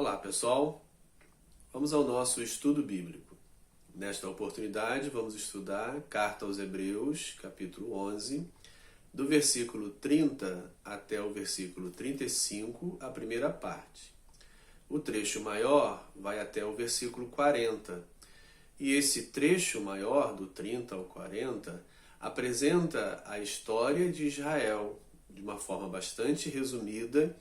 Olá pessoal, vamos ao nosso estudo bíblico. Nesta oportunidade vamos estudar Carta aos Hebreus, capítulo 11, do versículo 30 até o versículo 35, a primeira parte. O trecho maior vai até o versículo 40, e esse trecho maior, do 30 ao 40, apresenta a história de Israel de uma forma bastante resumida,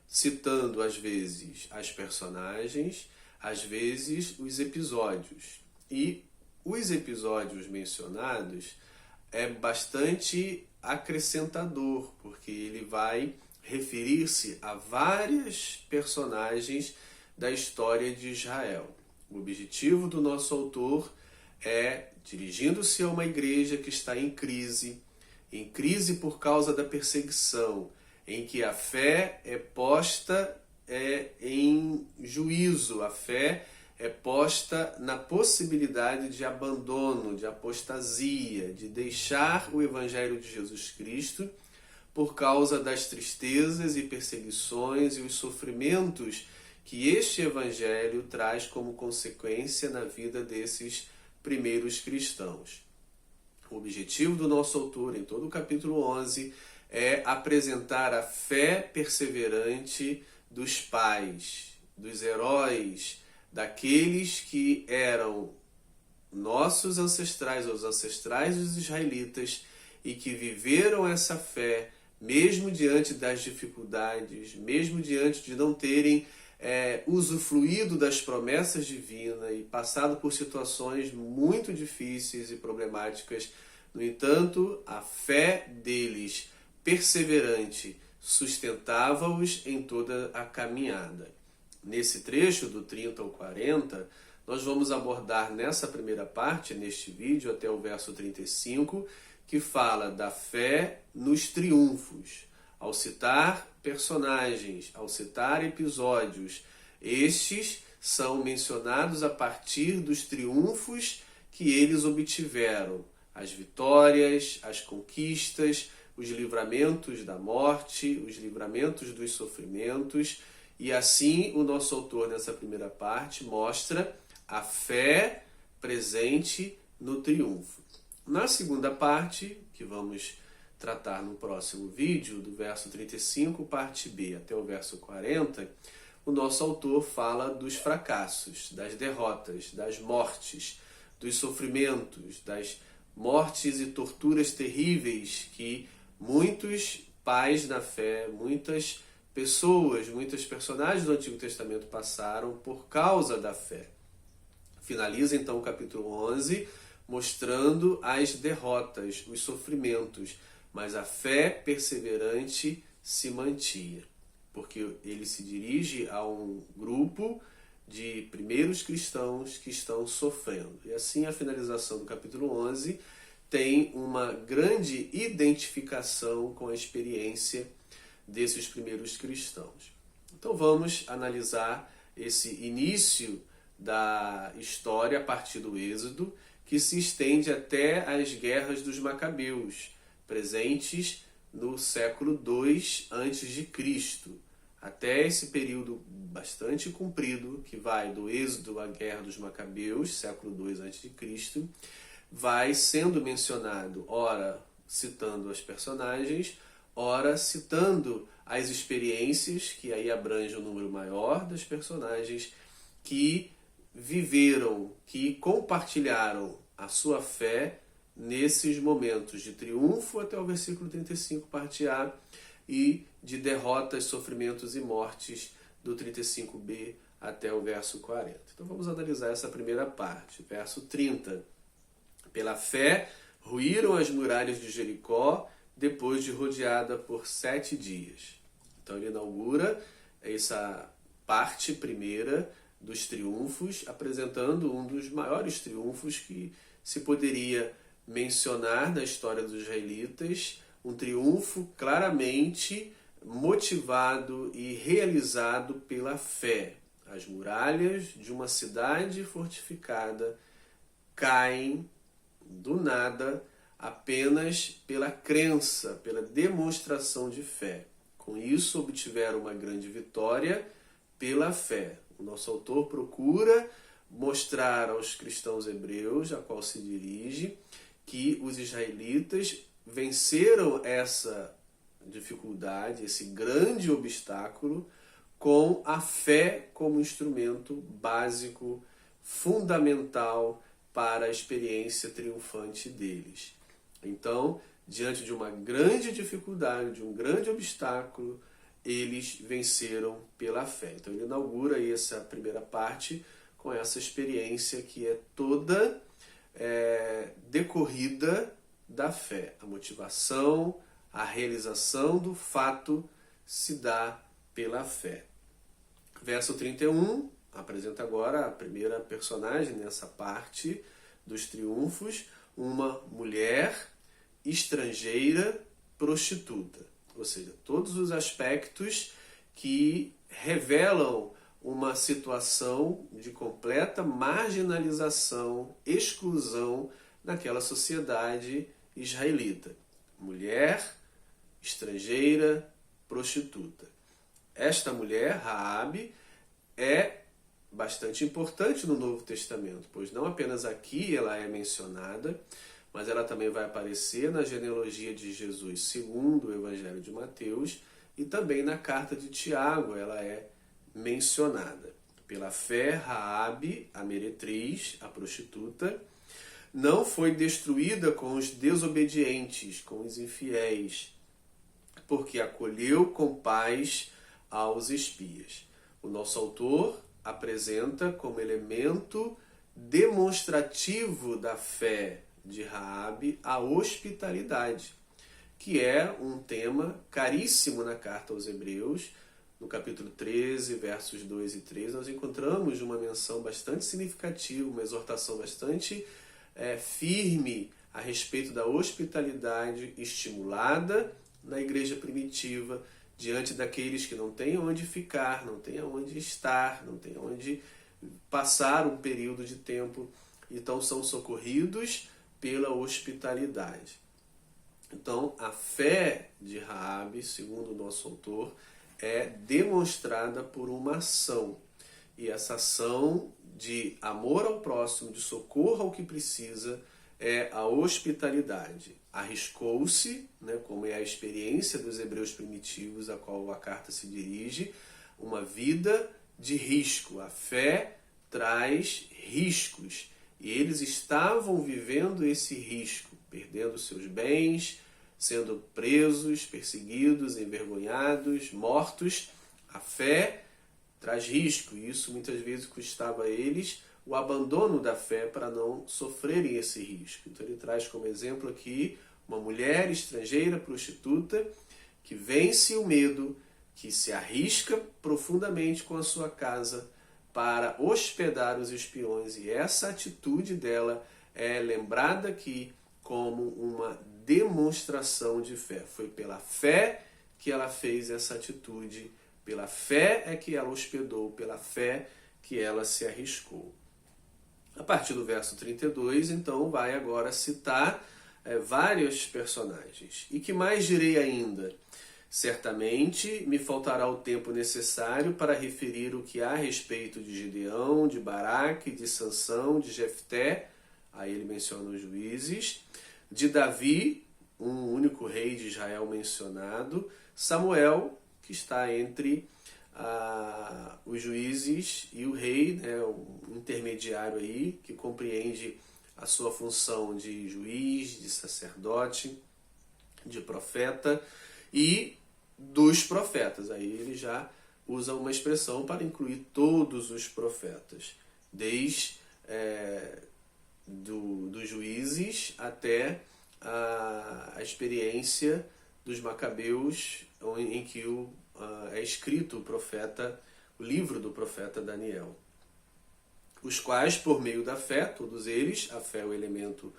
citando às vezes as personagens, às vezes os episódios. E os episódios mencionados é bastante acrescentador, porque ele vai referir-se a várias personagens da história de Israel. O objetivo do nosso autor é, dirigindo-se a uma igreja que está em crise por causa da perseguição, em que a fé é posta em juízo, a fé é posta na possibilidade de abandono, de apostasia, de deixar o Evangelho de Jesus Cristo por causa das tristezas e perseguições e os sofrimentos que este Evangelho traz como consequência na vida desses primeiros cristãos. O objetivo do nosso autor em todo o capítulo 11 é apresentar a fé perseverante dos pais, dos heróis, daqueles que eram nossos ancestrais, os ancestrais dos israelitas, e que viveram essa fé mesmo diante das dificuldades, mesmo diante de não terem usufruído das promessas divinas e passado por situações muito difíceis e problemáticas. No entanto, a fé deles perseverante sustentava-os em toda a caminhada. Nesse trecho do 30 ao 40, nós vamos abordar nessa primeira parte, neste vídeo, até o verso 35, que fala da fé nos triunfos. Ao citar personagens, ao citar episódios, estes são mencionados a partir dos triunfos que eles obtiveram, as vitórias, as conquistas, os livramentos da morte, os livramentos dos sofrimentos, e assim o nosso autor nessa primeira parte mostra a fé presente no triunfo. Na segunda parte, que vamos tratar no próximo vídeo, do verso 35, parte B, até o verso 40, o nosso autor fala dos fracassos, das derrotas, das mortes, dos sofrimentos, das mortes e torturas terríveis que muitos pais na fé, muitas pessoas, muitos personagens do Antigo Testamento passaram por causa da fé. Finaliza então o capítulo 11 mostrando as derrotas, os sofrimentos, mas a fé perseverante se mantinha, porque ele se dirige a um grupo de primeiros cristãos que estão sofrendo. E assim a finalização do capítulo 11 tem uma grande identificação com a experiência desses primeiros cristãos. Então vamos analisar esse início da história a partir do Êxodo, que se estende até as guerras dos Macabeus, presentes no século II a.C., até esse período bastante comprido, que vai do Êxodo à Guerra dos Macabeus, século II a.C., vai sendo mencionado, ora citando as personagens, ora citando as experiências, que aí abrange um número maior das personagens, que viveram, que compartilharam a sua fé nesses momentos de triunfo até o versículo 35, parte A, e de derrotas, sofrimentos e mortes do 35b até o verso 40. Então vamos analisar essa primeira parte, verso 30. Pela fé, ruíram as muralhas de Jericó depois de rodeada por 7 dias. Então ele inaugura essa parte primeira dos triunfos, apresentando um dos maiores triunfos que se poderia mencionar na história dos israelitas, um triunfo claramente motivado e realizado pela fé. As muralhas de uma cidade fortificada caem do nada apenas pela crença, pela demonstração de fé. Com isso, obtiveram uma grande vitória pela fé. O nosso autor procura mostrar aos cristãos hebreus, a qual se dirige, que os israelitas venceram essa dificuldade, esse grande obstáculo, com a fé como instrumento básico, fundamental para a experiência triunfante deles. Então, diante de uma grande dificuldade, de um grande obstáculo, eles venceram pela fé. Então ele inaugura aí essa primeira parte com essa experiência que é toda decorrida da fé. A motivação, a realização do fato se dá pela fé. Verso 31 apresenta agora a primeira personagem nessa parte dos triunfos, uma mulher estrangeira prostituta. Ou seja, todos os aspectos que revelam uma situação de completa marginalização, exclusão naquela sociedade israelita. Mulher, estrangeira, prostituta. Esta mulher, Raabe, é bastante importante no Novo Testamento, pois não apenas aqui ela é mencionada, mas ela também vai aparecer na genealogia de Jesus segundo o Evangelho de Mateus e também na carta de Tiago ela é mencionada. Pela fé, Raabe, a meretriz, a prostituta, não foi destruída com os desobedientes, com os infiéis, porque acolheu com paz aos espias. O nosso autor apresenta como elemento demonstrativo da fé de Raabe a hospitalidade, que é um tema caríssimo na carta aos Hebreus. No capítulo 13, versos 2 e 3, nós encontramos uma menção bastante significativa, uma exortação bastante firme a respeito da hospitalidade estimulada na igreja primitiva, diante daqueles que não têm onde ficar, não têm onde estar, não têm onde passar um período de tempo, então são socorridos pela hospitalidade. Então, a fé de Raabe, segundo o nosso autor, é demonstrada por uma ação. E essa ação de amor ao próximo, de socorro ao que precisa, é a hospitalidade. Arriscou-se, como é a experiência dos hebreus primitivos, a qual a carta se dirige, uma vida de risco. A fé traz riscos. E eles estavam vivendo esse risco, perdendo seus bens, sendo presos, perseguidos, envergonhados, mortos. A fé traz risco, e isso muitas vezes custava a eles o abandono da fé para não sofrerem esse risco. Então ele traz como exemplo aqui uma mulher estrangeira, prostituta, que vence o medo, que se arrisca profundamente com a sua casa para hospedar os espiões, e essa atitude dela é lembrada aqui como uma demonstração de fé. Foi pela fé que ela fez essa atitude, pela fé é que ela hospedou, pela fé que ela se arriscou. A partir do verso 32, então, vai agora citar vários personagens. E que mais direi ainda? Certamente me faltará o tempo necessário para referir o que há a respeito de Gideão, de Baraque, de Sansão, de Jefté, aí ele menciona os juízes, de Davi, um único rei de Israel mencionado, Samuel, que está entre os juízes e o rei, um intermediário aí, que compreende a sua função de juiz, de sacerdote, de profeta, e dos profetas. Aí ele já usa uma expressão para incluir todos os profetas, desde dos juízes até a experiência dos macabeus, em que é escrito o livro do profeta Daniel. Os quais, por meio da fé, todos eles, a fé é o elemento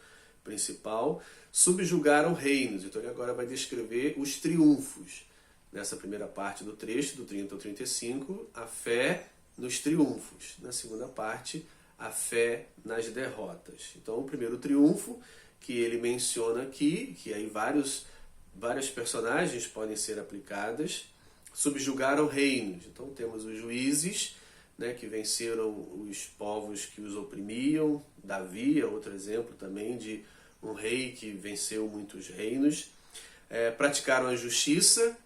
principal, subjugaram reinos. Então ele agora vai descrever os triunfos. Nessa primeira parte do trecho, do 30 ao 35, a fé nos triunfos. Na segunda parte, a fé nas derrotas. Então o primeiro triunfo que ele menciona aqui, que aí várias personagens podem ser aplicadas, subjugaram reinos. Então temos os juízes, né, que venceram os povos que os oprimiam. Davi é outro exemplo também de um rei que venceu muitos reinos. Praticaram a justiça,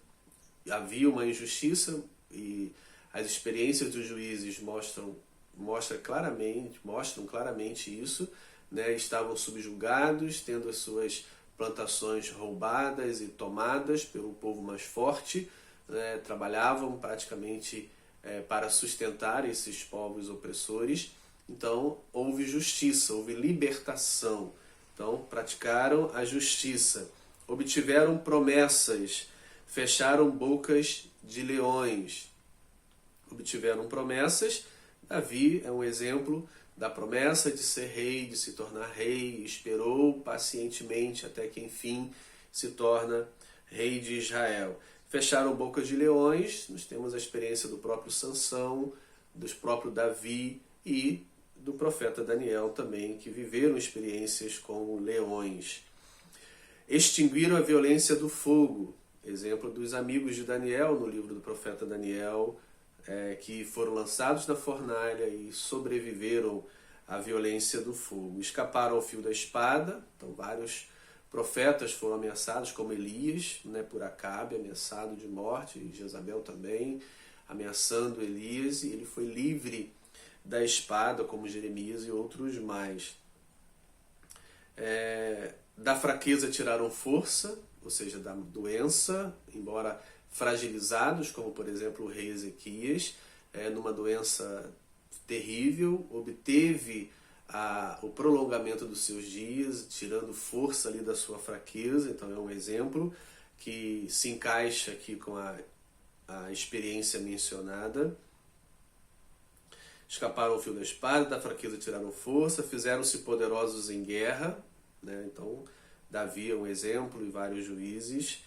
havia uma injustiça e as experiências dos juízes mostram claramente isso, né? Estavam subjugados, tendo as suas plantações roubadas e tomadas pelo povo mais forte, né? Trabalhavam praticamente para sustentar esses povos opressores. Então houve justiça, houve libertação. Então praticaram a justiça, obtiveram promessas, fecharam bocas de leões, obtiveram promessas. Davi é um exemplo da promessa de ser rei, de se tornar rei, esperou pacientemente até que enfim se torna rei de Israel. Fecharam bocas de leões, nós temos a experiência do próprio Sansão, do próprio Davi e do profeta Daniel também, que viveram experiências com leões. Extinguiram a violência do fogo, exemplo dos amigos de Daniel no livro do profeta Daniel, que foram lançados na fornalha e sobreviveram à violência do fogo. Escaparam ao fio da espada, então vários profetas foram ameaçados, como Elias, né, por Acabe, ameaçado de morte, e Jezabel também, ameaçando Elias, e ele foi livre da espada, como Jeremias e outros mais. Da fraqueza tiraram força, ou seja, da doença, embora fragilizados, como por exemplo o rei Ezequias, numa doença terrível, obteve o prolongamento dos seus dias, tirando força ali da sua fraqueza. Então é um exemplo que se encaixa aqui com a experiência mencionada. Escaparam ao fio da espada, da fraqueza tiraram força, fizeram-se poderosos em guerra, né? Então Davi é um exemplo e vários juízes.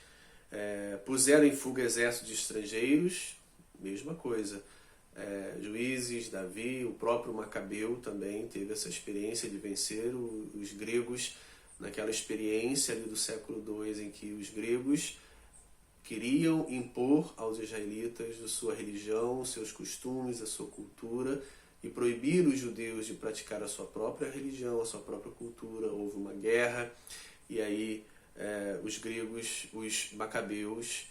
Puseram em fuga exércitos de estrangeiros, mesma coisa. Juízes, Davi, o próprio Macabeu também teve essa experiência de vencer os gregos, naquela experiência ali do século II, em que os gregos queriam impor aos israelitas a sua religião, seus costumes, a sua cultura, e proibir os judeus de praticar a sua própria religião, a sua própria cultura. Houve uma guerra, e aí os gregos, os macabeus,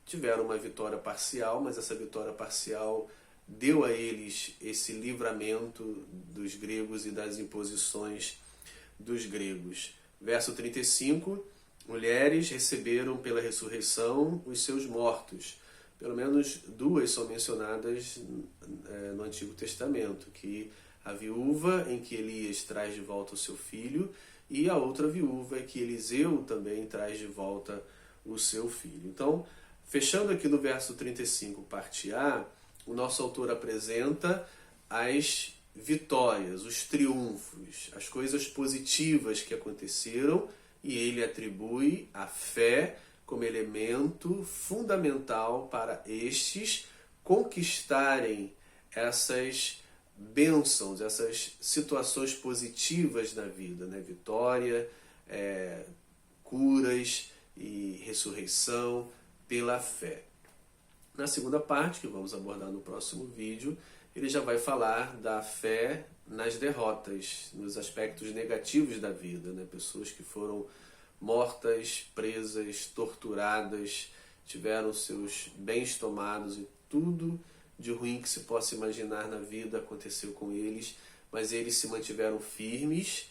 tiveram uma vitória parcial, mas essa vitória parcial deu a eles esse livramento dos gregos e das imposições dos gregos. Verso 35, mulheres receberam pela ressurreição os seus mortos. Pelo menos duas são mencionadas no Antigo Testamento, que a viúva em que Elias traz de volta o seu filho, e a outra viúva é que Eliseu também traz de volta o seu filho. Então, fechando aqui no verso 35, parte A, o nosso autor apresenta as vitórias, os triunfos, as coisas positivas que aconteceram, e ele atribui a fé como elemento fundamental para estes conquistarem essas bênçãos, essas situações positivas na vida, né? Vitória, curas e ressurreição pela fé. Na segunda parte, que vamos abordar no próximo vídeo, ele já vai falar da fé nas derrotas, nos aspectos negativos da vida, né? Pessoas que foram mortas, presas, torturadas, tiveram seus bens tomados e tudo de ruim que se possa imaginar na vida aconteceu com eles, mas eles se mantiveram firmes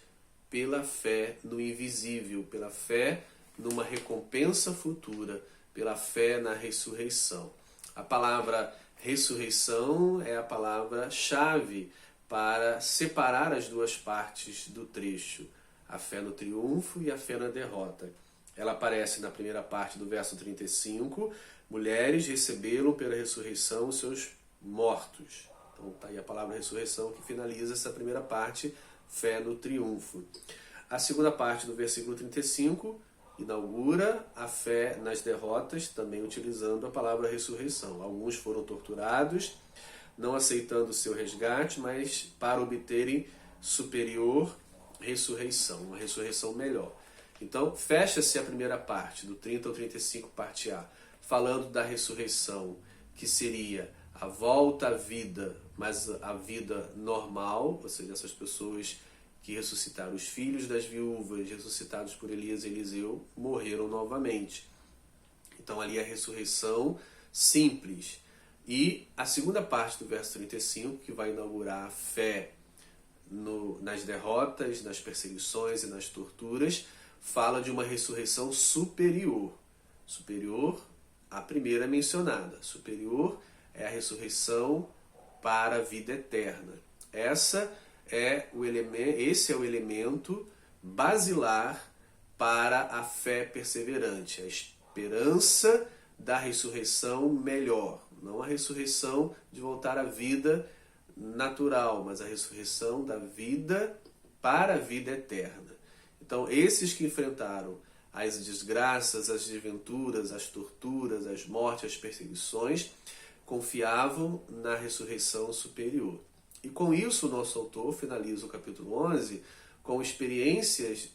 pela fé no invisível, pela fé numa recompensa futura, pela fé na ressurreição. A palavra ressurreição é a palavra-chave para separar as duas partes do trecho, a fé no triunfo e a fé na derrota. Ela aparece na primeira parte do verso 35, mulheres receberam pela ressurreição os seus mortos. Então está aí a palavra ressurreição que finaliza essa primeira parte, fé no triunfo. A segunda parte do versículo 35 inaugura a fé nas derrotas, também utilizando a palavra ressurreição. Alguns foram torturados, não aceitando o seu resgate, mas para obterem superior ressurreição, uma ressurreição melhor. Então, fecha-se a primeira parte, do 30 ao 35, parte A, falando da ressurreição, que seria a volta à vida, mas a vida normal, ou seja, essas pessoas que ressuscitaram os filhos das viúvas, ressuscitados por Elias e Eliseu, morreram novamente. Então ali a ressurreição simples. E a segunda parte do verso 35, que vai inaugurar a fé nas derrotas, nas perseguições e nas torturas, fala de uma ressurreição superior. Superior à primeira mencionada. Superior é a ressurreição para a vida eterna. Esse é o elemento basilar para a fé perseverante, a esperança da ressurreição melhor, não a ressurreição de voltar à vida natural, mas a ressurreição da vida para a vida eterna. Então, esses que enfrentaram as desgraças, as desventuras, as torturas, as mortes, as perseguições, confiavam na ressurreição superior. E com isso o nosso autor finaliza o capítulo 11 com experiências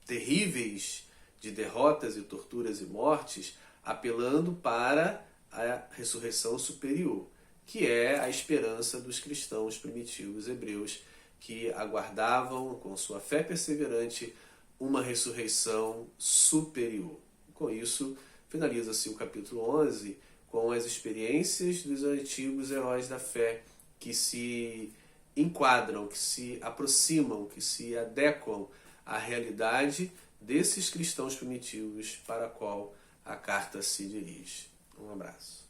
terríveis de derrotas e torturas e mortes, apelando para a ressurreição superior, que é a esperança dos cristãos primitivos hebreus que aguardavam, com sua fé perseverante, uma ressurreição superior. Com isso, finaliza-se o capítulo 11 com as experiências dos antigos heróis da fé que se enquadram, que se aproximam, que se adequam à realidade desses cristãos primitivos para a qual a carta se dirige. Um abraço.